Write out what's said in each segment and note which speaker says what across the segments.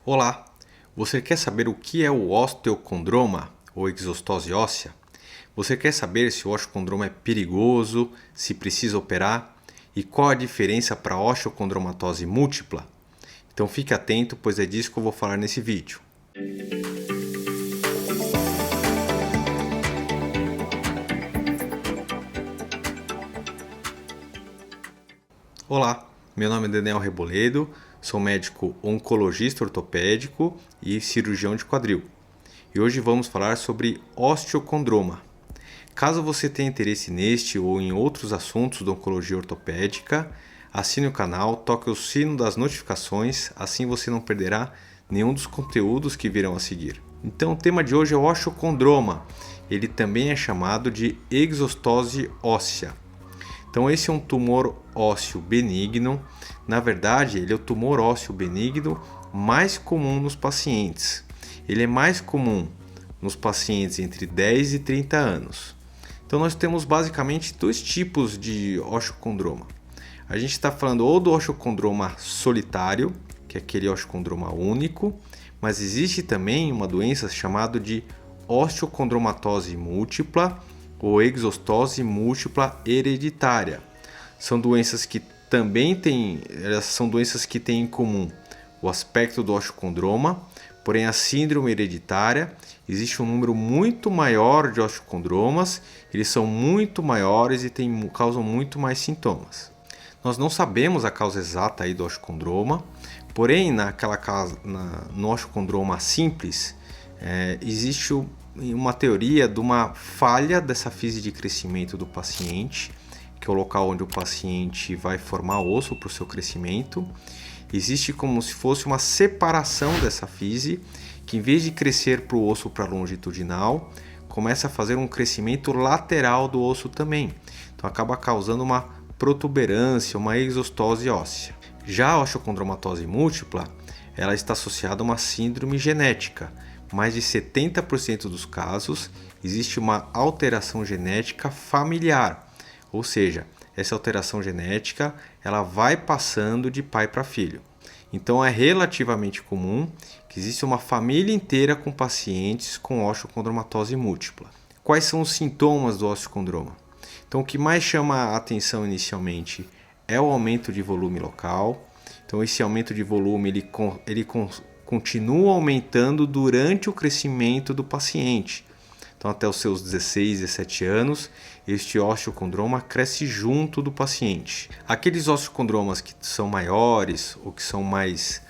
Speaker 1: Olá! Você quer saber o que é o osteocondroma ou exostose óssea? Você quer saber se o osteocondroma é perigoso, se precisa operar e qual a diferença para a osteocondromatose múltipla? Então fique atento, pois é disso que eu vou falar nesse vídeo. Olá, meu nome é Daniel Reboledo, sou médico oncologista ortopédico e cirurgião de quadril. E hoje vamos falar sobre osteocondroma. Caso você tenha interesse neste ou em outros assuntos da oncologia ortopédica, assine o canal, toque o sino das notificações, assim você não perderá nenhum dos conteúdos que virão a seguir. Então o tema de hoje é o osteocondroma, ele também é chamado de exostose óssea. Então esse é um tumor ósseo benigno, na verdade ele é o tumor ósseo benigno mais comum nos pacientes. Ele é mais comum nos pacientes entre 10 e 30 anos. Então nós temos basicamente dois tipos de osteocondroma. A gente está falando ou do osteocondroma solitário, que é aquele osteocondroma único, mas existe também uma doença chamada de osteocondromatose múltipla ou exostose múltipla hereditária. São doenças que também têm em comum o aspecto do osteocondroma, porém a síndrome hereditária, existe um número muito maior de osteocondromas, eles são muito maiores e causam muito mais sintomas. Nós não sabemos a causa exata aí do osteocondroma, porém no osteocondroma simples existe uma teoria de uma falha dessa fise de crescimento do paciente, que é o local onde o paciente vai formar osso para o seu crescimento. Existe como se fosse uma separação dessa fise, que em vez de crescer para o osso para longitudinal, começa a fazer um crescimento lateral do osso também. Então acaba causando uma protuberância, uma exostose óssea. Já a osteocondromatose múltipla, ela está associada a uma síndrome genética. Mais de 70% dos casos existe uma alteração genética familiar, ou seja, essa alteração genética ela vai passando de pai para filho. Então é relativamente comum que exista uma família inteira com pacientes com osteocondromatose múltipla. Quais são os sintomas do osteocondroma? Então o que mais chama a atenção inicialmente é o aumento de volume local. Então esse aumento de volume ele continua aumentando durante o crescimento do paciente. Então até os seus 16, 17 anos, este osteocondroma cresce junto do paciente. Aqueles osteocondromas que são maiores ou que são mais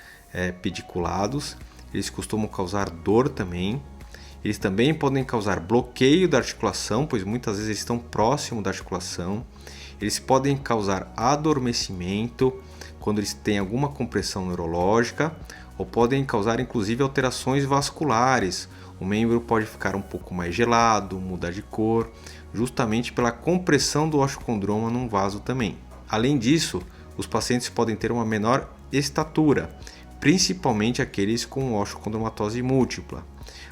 Speaker 1: pediculados, eles costumam causar dor também. Eles também podem causar bloqueio da articulação, pois muitas vezes eles estão próximos da articulação. Eles podem causar adormecimento quando eles têm alguma compressão neurológica, ou podem causar inclusive alterações vasculares. O membro pode ficar um pouco mais gelado, mudar de cor, justamente pela compressão do osteocondroma num vaso também. Além disso, os pacientes podem ter uma menor estatura, principalmente aqueles com osteocondromatose múltipla.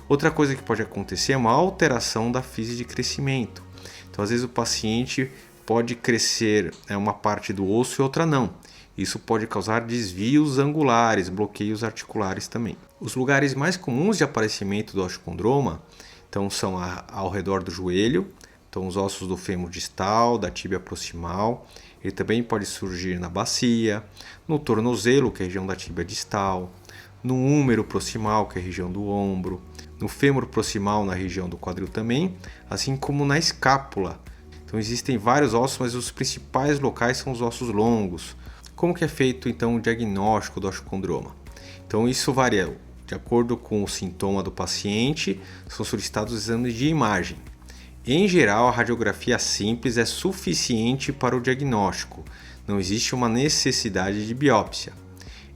Speaker 1: Outra coisa que pode acontecer é uma alteração da fise de crescimento. Então, às vezes o paciente pode crescer uma parte do osso e outra não. Isso pode causar desvios angulares, bloqueios articulares também. Os lugares mais comuns de aparecimento do osteocondroma então, são ao redor do joelho, então os ossos do fêmur distal, da tíbia proximal. Ele também pode surgir na bacia, no tornozelo, que é a região da tíbia distal, no húmero proximal, que é a região do ombro, no fêmur proximal, na região do quadril também, assim como na escápula. Então existem vários ossos, mas os principais locais são os ossos longos. Como que é feito então o diagnóstico do osteocondroma? Então isso varia de acordo com o sintoma do paciente, são solicitados exames de imagem. Em geral, a radiografia simples é suficiente para o diagnóstico, não existe uma necessidade de biópsia.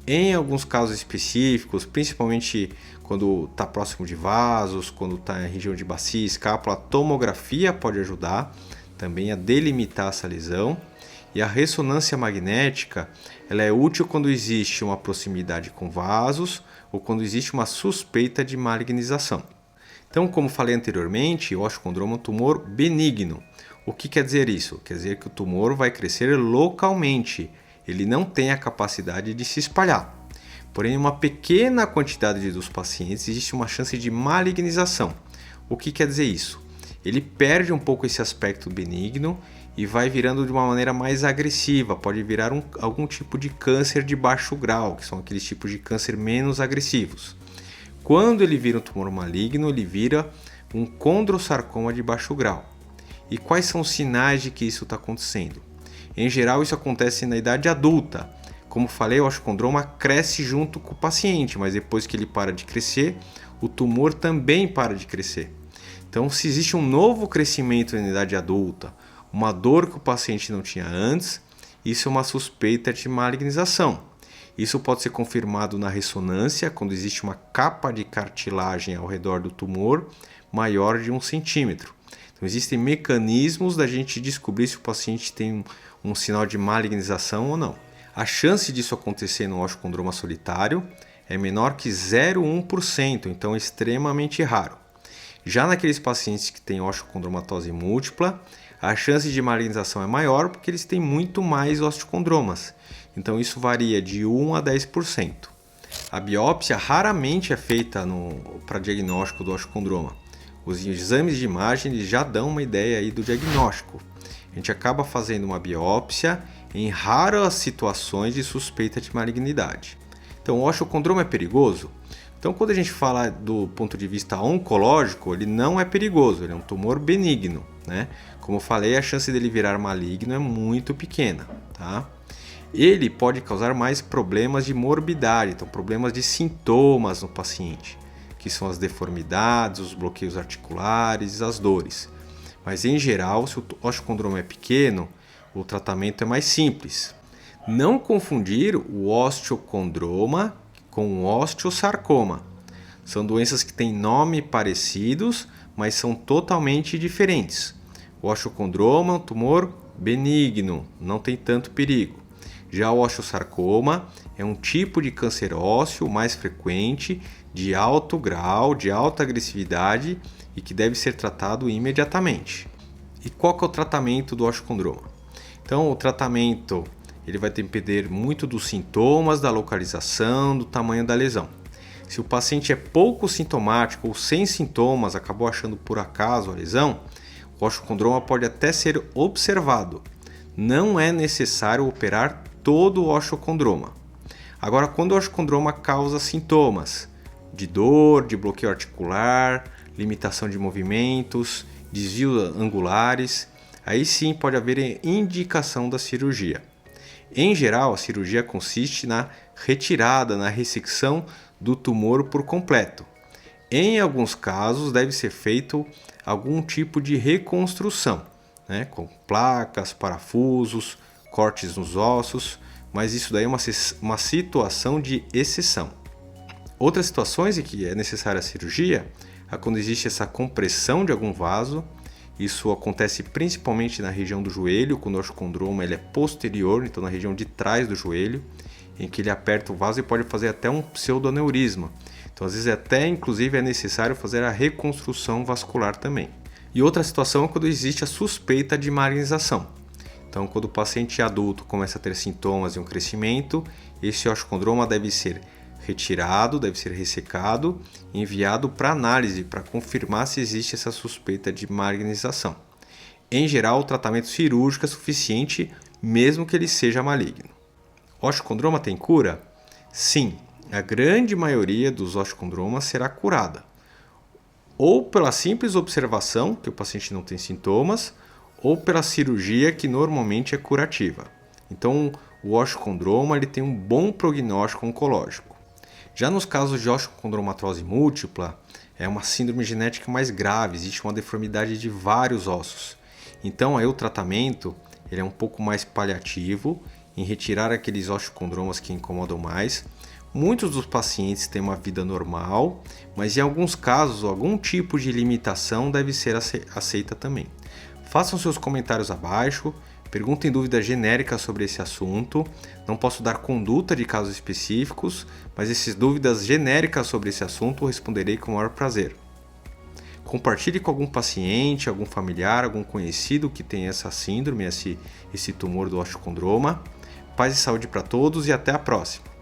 Speaker 1: Em alguns casos específicos, principalmente quando está próximo de vasos, quando está em região de bacia e escápula, a tomografia pode ajudar também a delimitar essa lesão. E a ressonância magnética ela é útil quando existe uma proximidade com vasos ou quando existe uma suspeita de malignização. Então, como falei anteriormente, o osteocondroma é um tumor benigno. O que quer dizer isso? Quer dizer que o tumor vai crescer localmente, ele não tem a capacidade de se espalhar. Porém, em uma pequena quantidade dos pacientes existe uma chance de malignização. O que quer dizer isso? Ele perde um pouco esse aspecto benigno e vai virando de uma maneira mais agressiva, pode virar algum tipo de câncer de baixo grau, que são aqueles tipos de câncer menos agressivos. Quando ele vira um tumor maligno, ele vira um condrossarcoma de baixo grau. E quais são os sinais de que isso está acontecendo? Em geral, isso acontece na idade adulta. Como falei, o osteocondroma cresce junto com o paciente, mas depois que ele para de crescer, o tumor também para de crescer. Então, se existe um novo crescimento na idade adulta, uma dor que o paciente não tinha antes, isso é uma suspeita de malignização. Isso pode ser confirmado na ressonância, quando existe uma capa de cartilagem ao redor do tumor maior de 1 centímetro. Então, existem mecanismos da gente descobrir se o paciente tem um sinal de malignização ou não. A chance disso acontecer no osteocondroma solitário é menor que 0,1%, então é extremamente raro. Já naqueles pacientes que têm osteocondromatose múltipla, a chance de malignização é maior porque eles têm muito mais osteocondromas. Então isso varia de 1 a 10%. A biópsia raramente é feita para diagnóstico do osteocondroma. Os exames de imagem eles já dão uma ideia aí do diagnóstico. A gente acaba fazendo uma biópsia em raras situações de suspeita de malignidade. Então, o osteocondroma é perigoso? Então, quando a gente fala do ponto de vista oncológico, ele não é perigoso, ele é um tumor benigno, né? Como eu falei, a chance dele virar maligno é muito pequena, tá? Ele pode causar mais problemas de morbidade, então problemas de sintomas no paciente, que são as deformidades, os bloqueios articulares, as dores. Mas em geral, se o osteocondroma é pequeno, o tratamento é mais simples. Não confundir o osteocondroma com o osteosarcoma. São doenças que têm nome parecidos, mas são totalmente diferentes. O osteocondroma é um tumor benigno, não tem tanto perigo. Já o osteosarcoma é um tipo de câncer ósseo mais frequente, de alto grau, de alta agressividade e que deve ser tratado imediatamente. E qual que é o tratamento do osteocondroma? Então, o tratamento ele vai depender muito dos sintomas, da localização, do tamanho da lesão. Se o paciente é pouco sintomático ou sem sintomas, acabou achando por acaso a lesão, o osteocondroma pode até ser observado. Não é necessário operar todo o osteocondroma. Agora, quando o osteocondroma causa sintomas de dor, de bloqueio articular, limitação de movimentos, desvios angulares, aí sim pode haver indicação da cirurgia. Em geral, a cirurgia consiste na retirada, na ressecção do tumor por completo. Em alguns casos, deve ser feito algum tipo de reconstrução, né, com placas, parafusos, cortes nos ossos, mas isso daí é uma situação de exceção. Outras situações em que é necessária a cirurgia é quando existe essa compressão de algum vaso. Isso acontece principalmente na região do joelho, quando o osteocondroma ele é posterior, então na região de trás do joelho, em que ele aperta o vaso e pode fazer até um pseudoaneurisma. Então, às vezes, inclusive é necessário fazer a reconstrução vascular também. E outra situação é quando existe a suspeita de malignização. Então, quando o paciente adulto começa a ter sintomas e um crescimento, esse osteocondroma deve ser retirado, deve ser ressecado e enviado para análise para confirmar se existe essa suspeita de malignização. Em geral, o tratamento cirúrgico é suficiente, mesmo que ele seja maligno. Osteocondroma tem cura? Sim, a grande maioria dos osteocondromas será curada. Ou pela simples observação, que o paciente não tem sintomas, ou pela cirurgia, que normalmente é curativa. Então, o osteocondroma ele tem um bom prognóstico oncológico. Já nos casos de osteocondromatose múltipla, é uma síndrome genética mais grave, existe uma deformidade de vários ossos. Então, aí o tratamento ele é um pouco mais paliativo, em retirar aqueles osteocondromas que incomodam mais. Muitos dos pacientes têm uma vida normal, mas em alguns casos, algum tipo de limitação deve ser aceita também. Façam seus comentários abaixo, perguntem dúvidas genéricas sobre esse assunto. Não posso dar conduta de casos específicos, mas essas dúvidas genéricas sobre esse assunto eu responderei com o maior prazer. Compartilhe com algum paciente, algum familiar, algum conhecido que tem essa síndrome, esse tumor do osteocondroma. Paz e saúde para todos e até a próxima!